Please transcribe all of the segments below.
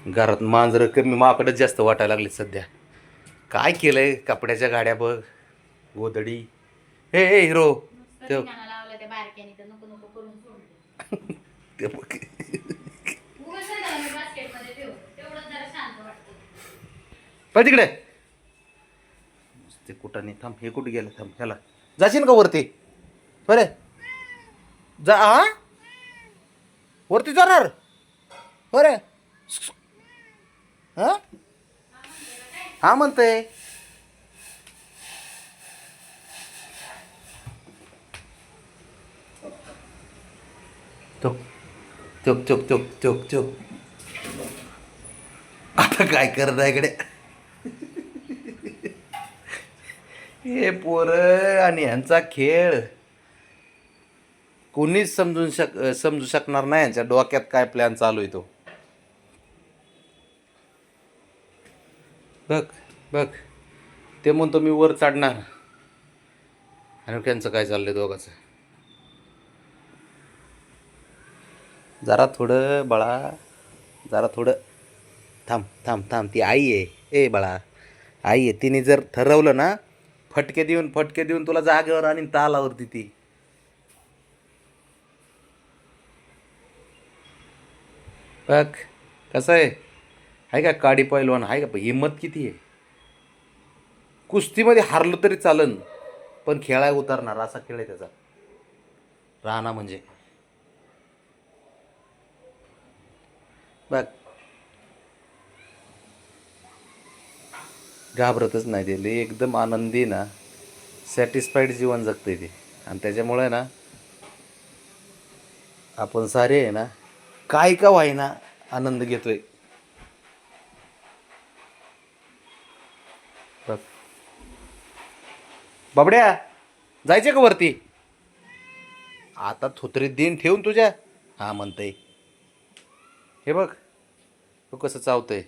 घरात मांजरं कमी माकडच जास्त वाटायला लागले सध्या. काय केलंय कपड्याच्या गाड्या बघ, गोधडी. हे हे हिरो नुसतं ते ठिकाणा लावलं त्या बारक्याने तर नको नको करून सोडलं. ते बघ. उगाच त्याला मी बास्केटमध्ये ठेवलं तेवढंच जरा शांत वाटतं. पण तिकडे ते कुठं नाही. थांब, हे कुठे गेलं? थांब, ह्याला जाशील का वरती? बरे जा. हा वरती जाणार बरे. हा हा म्हणतंय. तो चुक चुक चुक चुक चुक. आता काय करत आहे इकडे? हे पोरं आणि ह्यांचा खेळ कोणीच समजू शकणार नाही. यांच्या डोक्यात काय प्लॅन चालू आहे तो. बघ बघ, ते म्हणतो मी वर चढणार आणि त्यांचं काय चाललंय दोघाचं. जरा थोडं बाळा, जरा थोडं थांब थांब थांब. ती आई आहे. ए बाळा, आई आहे. तिने जर ठरवलं ना, फटके देऊन तुला जागेवर आणि तालावरती ती. बघ कसं आहे का काडी पैलवान आहे का? हिंमत किती आहे. कुस्तीमध्ये हारलं तरी चालन, पण खेळाय उतरणार असा खेळ आहे त्याचा. राणा म्हणजे बघ, घाबरतच नाही ते. लय एकदम आनंदी ना, सॅटिस्फाईड जीवन जगते ते. आणि त्याच्यामुळे ना आपण सारे आहे ना, काय का व्हायना आनंद घेतोय. बघ बाबड्या, जायचे का वरती? आता थोतरीत देईन ठेवून तुझ्या. हा म्हणतंय. हे बघ तू कसं चावतंय.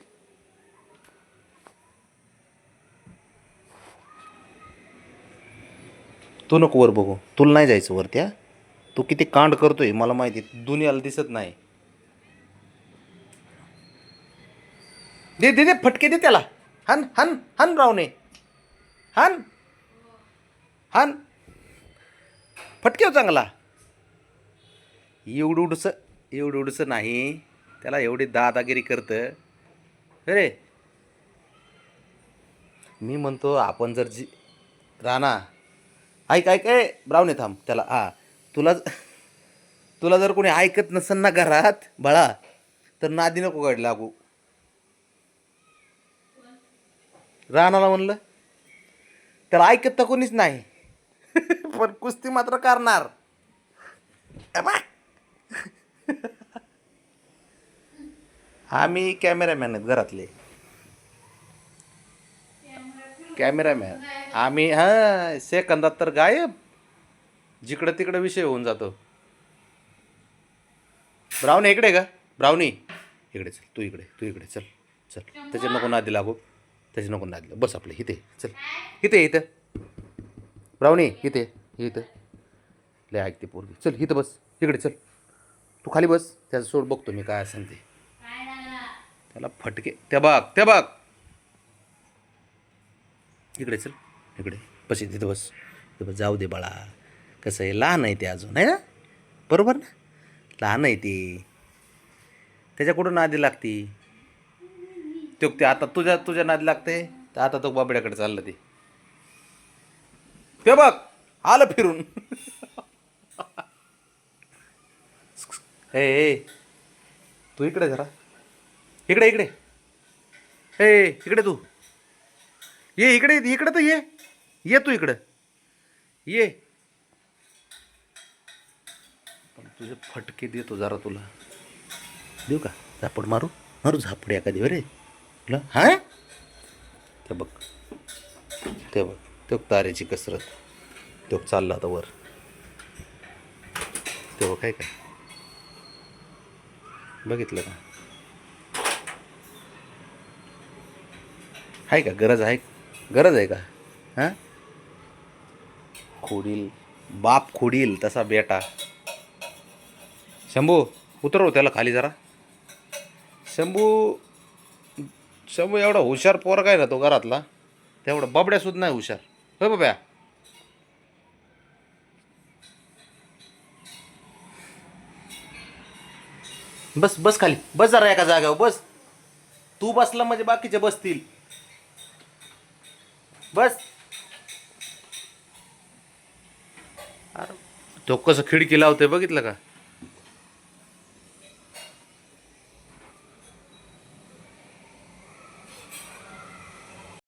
तू नको वर बघू, तुला नाही जायचं वरती. हा, तू किती कांड करतोय मला माहिती, दुनियाला दिसत नाही. दे दे दे फटके दे त्याला. हन हन हन रावणे, हन हन फटके हो चांगला. एवढं नाही त्याला, एवढी दादागिरी करतं. अरे मी म्हणतो आपण जर राणा ऐक ऐक ए ब्राऊन थांब त्याला. हा तुला जर कोणी ऐकत नसेल ना घरात बाळा, तर नादी नको गाडी लागू. राणाला म्हणलं त्याला ऐकत तर कोणीच नाही. पण कुस्ती मात्र करणार. आम्ही कॅमेरामॅन आहेत घरातले, कॅमेरामॅन आम्ही. हां, सेकंदात तर गायब, जिकडं तिकडं विषय होऊन जातो. ब्राऊनी इकडे का? ब्राऊनी इकडे चल. तू इकडे चल. चल त्याच्या नको नादी लागू, त्याच्या नको नादी लागू. बस आपलं इथे चल. इथं ब्राऊनी इथं लय ऐकते पोरगी. चल इथं बस. इकडे चल. तू खाली बस. त्याचं सोड, बघतो मी काय असेल ते. त्याला फटके त्या बघ इकडे चल. इकडे बस. तिथं बस. जाऊ दे बाळा. कसं आहे, लहान आहे ते अजून, आहे ना? बरोबर ना, लहान आहे ती. त्याच्याकडून नादी लागती. ते आता तुझ्या नादी लागते. तर आता तो बाबड्याकडे चाललं ते बघ आलं फिरून. हे तू इकडे जरा. इकडे हे इकडे तू ये. इकडे तर ये तू इकडं ये. तुझे फटके देतो जरा तुला. देऊ का झापड? मारू झापड एखादी बरे तुला. हा ते बघ ते तारेची कसरत. तो चालला आता वर. ते बघ काय बघितलं का? आहे का गरज आहे का? हां, बाप खोडील तसा बेटा. शंभू उतरव त्याला खाली जरा. शंभू शंभू एवढा हुशार पोरगा आहे ना तो घरातला, तेवढा बबड्या सुद्धा नाही हुशार. हो बाब्या. बस बस खाली बस, जरा एका जागेवर बस. तू बसला म्हणजे बाकीचे बसतील. बस. अरे तो कसं खिडकी लावते बघितलं का?